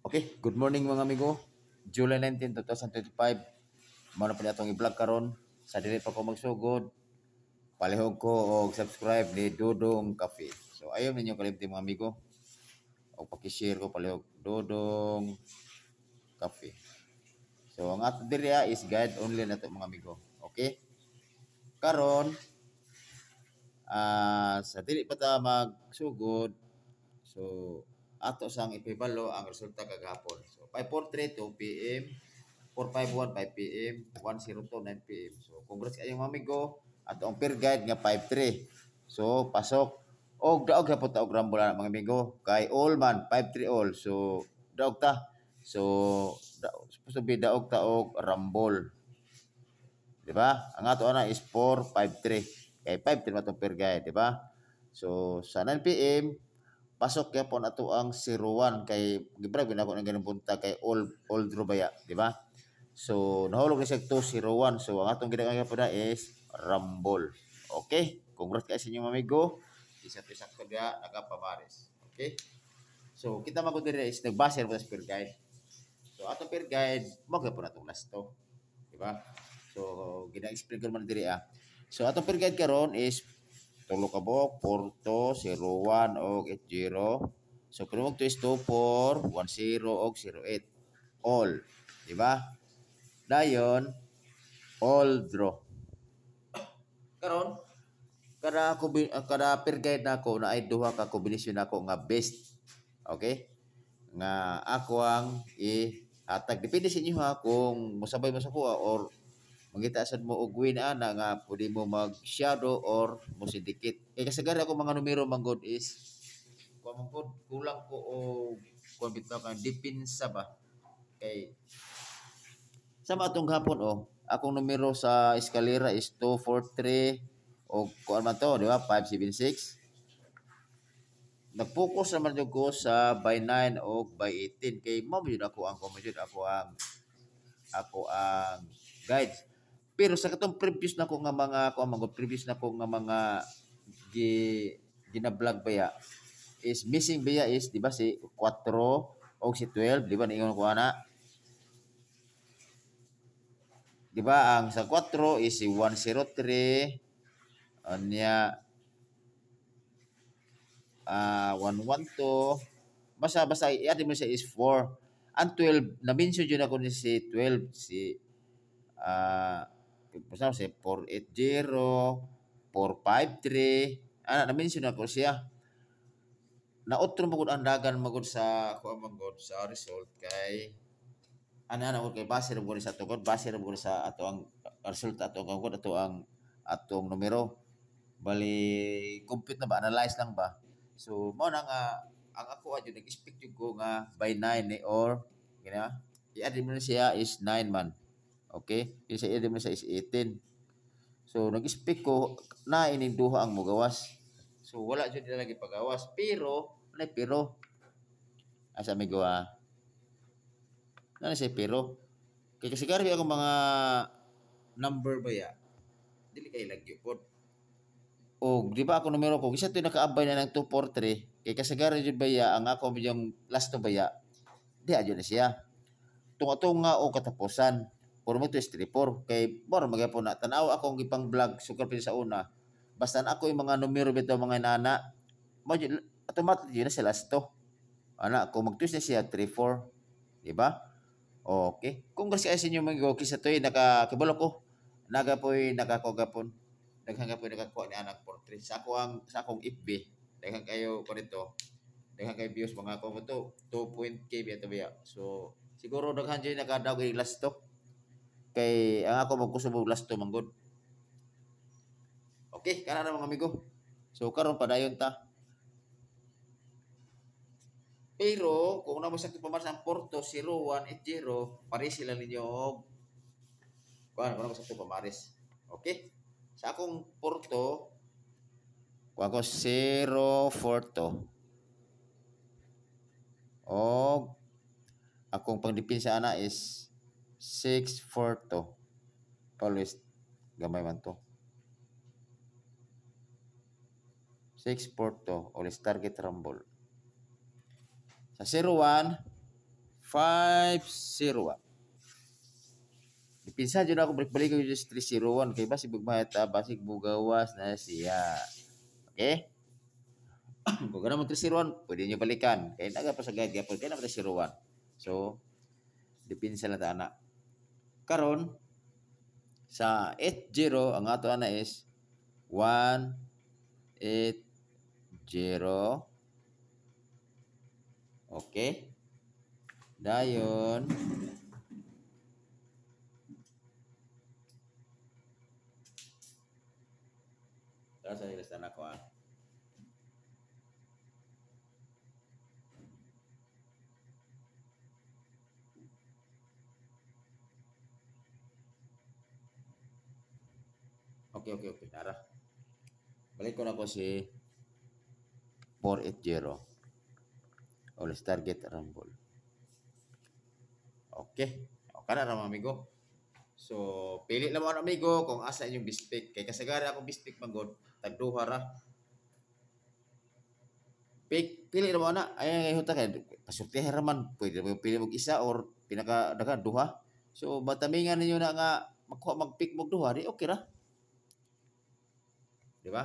Okay, good morning mga amigo. July 19, 2025. Mano pa atong i-vlog karon. Sa dili pa ko magsugod, palihog ko og subscribe ni Dodong Cafe. So ayon ninyo kalimti mga amigo. O paki-share ko palihog Dodong Cafe. So ang ato diri is guide only na to mga amigo. Okay? Karon sa dili pa ta magsugod, so ato sang ipibalo ang resulta kagahapon. So 5:43 2 PM, 4:51 5 PM, 1:02 9 PM. So congrats kayong mga amigo. Ato ang peer guide nga 5:3. So pasok og daog gyapon ta og rumble mga amigo. Kay all man 5:3 all. So daog ta. So supposed to be daog ta og rumble. Di ba? Ang ato ana is 4:53. Kay 5:3 man tong peer guide, di ba? So sa 9 PM pasok kaya po na to ang 01 kay gibrag binako ng ganung punta kay all draw baya, di ba? So nahulog na siya 201. So ang atong ginagawa po na is rumble. Okay? Congrats kayo sa inyong amigo. Isa-isa ko dia nakapamaris. Okay? So kita magud diri is nagbase ra sa peer guide. So atong peer guide mo po na tong last to. Di ba? So gina-explain ko man diri ah. So atong peer guide karon is tulo ka buok, Porto, 01 og 80. So kung mo is 24, 10 og 08. All, di ba? Dayon all draw. Karon kada peer guide nako na ay duha ka kombinasyon nako nga best. Okay? Nga ako ang ihatag depende sa inyo ha kung mosabay mo sa kuha or mangita sad mo og win ana nga pwede mo mag shadow or mo sindikit. Kasagara ako mga numero manggod is kulang ko og kuan bitaw kan depensa ba. Kay sama atong gapon akong numero sa eskalera is 243 og kuan man to, di ba? 576. Nag-focus naman jud ko sa by 9 o by 18 kay mao jud ako ang komedyo ako ang guides. Pero sa katong previous na ko nga mga previous na ko nga mga gina-vlog baya is missing baya is di ba si 4 o si 12, di ba ningon ko ana? Di ba ang sa 4 is si 103 anya 112 basta i-add mo siya is 4. Ang 12 na mention jud ako ni si 12 si basta si 480 453 na mention ako siya. Nautro magud ang dagan magud sa sa result kay ana kay base ra sa tukod base ra sa ato ang resulta ato ang atong numero bali compute na ba analyze lang ba. So mo na nga ang ako adyo nag-expect jud ko nga by 9 or kina i-add mo na siya is 9 man. Okay? Isa i-add mo siya is 18. So nag-expect ko na ining duha ang mogawas. So wala jud nila lagi pagawas pero asa may gawa. Nana siya pero kay kasi garbi ako mga number ba ya. Dili kay lagyo pod. O di ba ako numero ko kisa to nakaabay na ng 243 kay kasagaran jud baya ang ako yung last to baya di adyo na siya tunga-tunga o katapusan puro mo to is 34 kay bor magyapon na tanaw akong ipang vlog sukar pin sa una basta ako yung mga numero bitaw mga inana mo automatic yun na sa last to ana kung mag-twist na siya 34 di ba okay kung kasi sa inyo mga kisa to nakakibalo ko nagapoy nakakogapon daghang po nakakuha ni anak portrait sa akong FB daghang kayo ko nito daghang kayo views mga ko to 2.k bitaw biya so siguro daghan jay nakadaog yung last to kay ang ako magkusubog last to manggod okay kana na mga amigo so karon padayon ta pero kung na mo sakto pamaras ang Porto 0180 pare sila ninyo og kuan mo sakto pamaris okay sa akong Porto, kuha ko 0-4 o akong pangdepensa ana is 6-4 always gamay man to 6-4 always target rumble sa 0-1 501. Dipinsa dyan ako balik-balik ko yung 301. Kaya basig bugmahita, basig bugawas na siya. Okay? Kung gano'n mo 301, pwede nyo balikan. Kaya naga pa sa guide gapon, kaya naman 301. So, dipinsa na ta anak. Karon sa 80, ang ato ana is 180. Okay? Dayon, sa ilastan ako Okay. Tara. Balik ko na ko si 480. Let's target rumble. Okay. O kana ra mga amigo. So, pili lang mo ang amigo kung asa inyong bispik. Kay kasagari akong bispik magod, tagduha ra. Pili na mo na. Ay, huta kay pasultihan raman. Pwede mo pili mo isa or pinaka daga duha. So, batamingan ninyo na nga mag-pick mo duha, di okay ra. Di ba?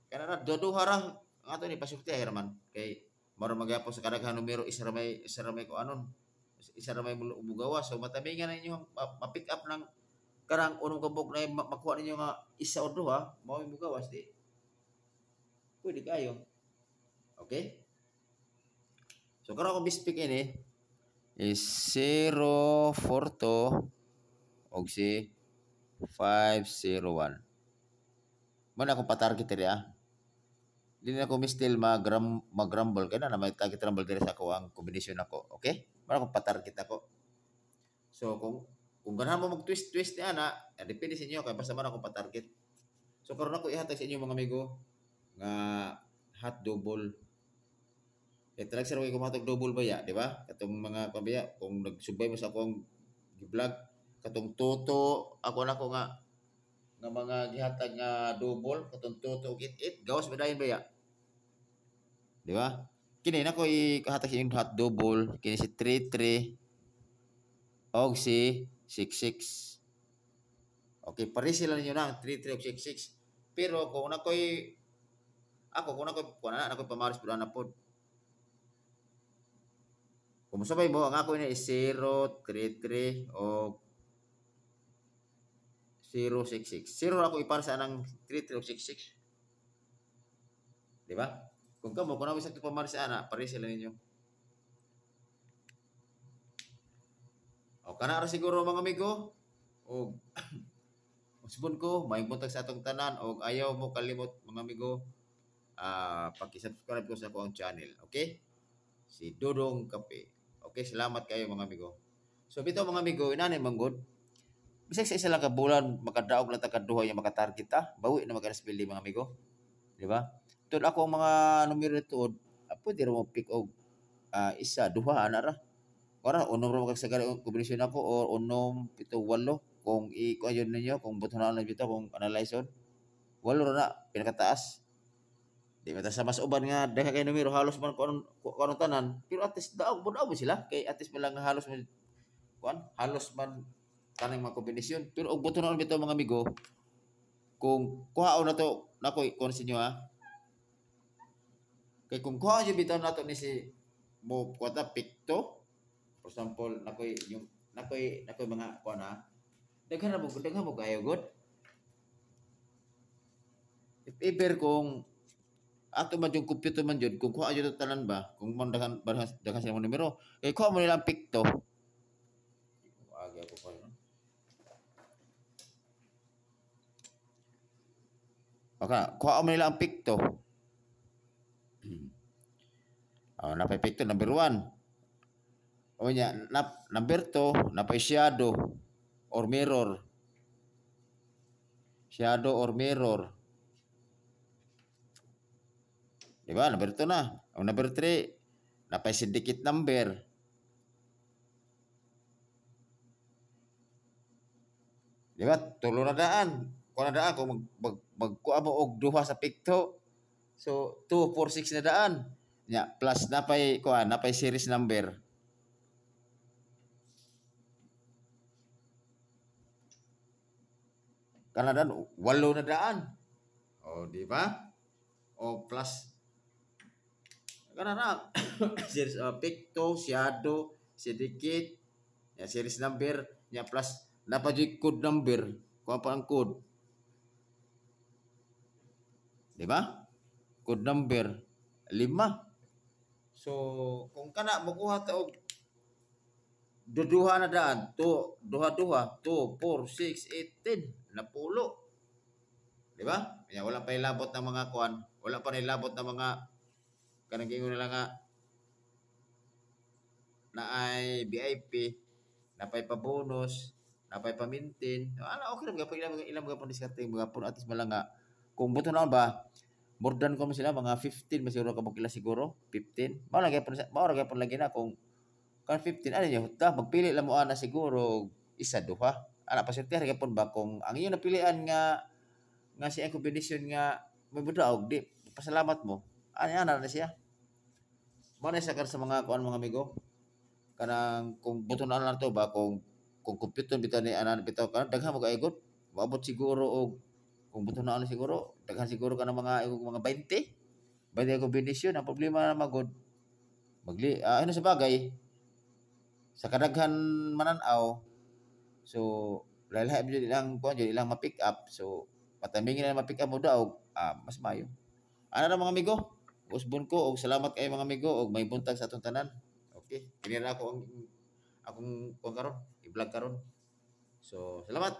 Kaya na duha ra ang ato ni pasultihan raman. Kay maro magyapo sa kadaghan numero isa ra may ko anon. Isa ra may mugawa. So, matamingan ninyo ma-pick up ng karang unong kabog na makuha ninyo nga isa o duha, mao yung mugawas di. Pwede kayo. Okay? So, karang akong bispik ini is 042 og si 501. Man ako pa-target diri Dili na ko mistil mag-rumble kaya na may target rumble diri sa ako ang combination ako. Okay? Man ako pa-target ako. So, kung ganahan mo mag-twist ni ana, depende sa inyo kay basta man ako pa-target. So, karon ako ihatag sa inyo mga amigo nga hot double. Talaga sir, kung matag double ba ya, di ba? Katong mga pabaya, kung nagsubay mo sa akong vlog, katong toto, ako na ko nga mga gihatag nga double, katong toto og it gawas ba dayon ba ya? Di ba? Kini na ko ihatag sa inyong hot double, kini si 33 og si 66. Okay, pare sila ninyo na 33 og 66. Pero kung na ko'y kung na ko'y pamaris pero na pod. Kung masabay mo, ang ako is 033 o 066. 0 ako ipara sa anang 33 o 66. Di ba? Kung kamo, kung namin sa pamaris sa ana, pare sila ninyo. O, kanara siguro mga amigo. O, usbon ko, may buntag sa atong tanan. O, ayaw mo kalimot mga amigo. Paki-subscribe ko sa akong channel. Okay? Si Dodong Kape. Okay, salamat kayo mga amigo. So, bitaw mga amigo, inanay manggod. Bisag sa isa lang ka bulan, makadaog lang tagaduha yung makatarget bawi na mag-aras mga amigo. Di ba? Tud ako mga numero ito, pwede rin mo pick og isa, duha, anara. Para unom rin magkasagari kombinasyon ako o unom, pito, walo. Kung i-kuayon ninyo, kung buto na lang dito, kung analyze on. Walo na, pinakataas. Di ba sa mas uban nga dahil kay numero halos man kuno tanan pero at least daog sila kay at least man lang halos man halos man kanang mga kombinasyon pero og buto na bitaw mga amigo kung kuhaon na to nako konsinyo kay kung kuhaon yung bitaw nato ni si mo kwata pikto for example nakoy mga kuana daghan mo kayo good if ever kung ato man yung computer man jud kung kuha jud tanan ba kung man dagan sa numero kay kuha mo nila ang pikto agi ako pa no kuha mo nila ang pikto napay pikto number 1 o nya number 2 napay shadow or mirror di ba? Number 2 na. O number 3, napay syndicate number. Di ba? Tulo na daan. Kung na daan, kung magkuha mo og duha sa pikto, so 2, 4, 6 na daan. Nya, plus napay series number. Kanadan 8 na daan. O, di ba? O plus kanana series picto, shadow, sedikit, ya series number, ya plus napajoy code number. Kung apa ang code, di ba? Code number 5. So, kung kana makuha ta og duduha na daan, duha-duha, 2, 4, 6, 8, 10, napulo. Di ba? Kaya wala pa ilabot ng mga kuan, wala pa nilabot ng mga kanang gingon nila nga na ay VIP, na pay pa bonus, na pay pa maintain. Ala okay ra gyapon ilang mga diskarte mga pun atis mala nga kung buto na ba more than ko sila mga 15 masiguro ka kila siguro 15. Mao ra gyapon lagi na kung kan 15 ano niya hutta magpili lang mo ana siguro isa duha. Ana pasulti ra gyapon ba kung ang iyong napilian nga siya combination nga may budaog di pasalamat mo. Ana na siya. Mao na sa mga kuan mga amigo. Kanang kung buto na lang to ba kung computer bitaw ni anan bitaw ka daghan mo kaigot maabot siguro og kung buto na ano siguro daghan siguro ka ng mga 20 combination ang problema na magod ano sa bagay sa kadaghan manan-aw so lahi jud ilang kuan jud ilang ma-pick up so patamingin na ma-pick up mo daw mas mayo ana ra mga amigo usbon ko og salamat kay mga amigo og may buntag sa atong tanan. Okay, kini ra ako ang akong kuan karon, i-vlog karon. So, salamat.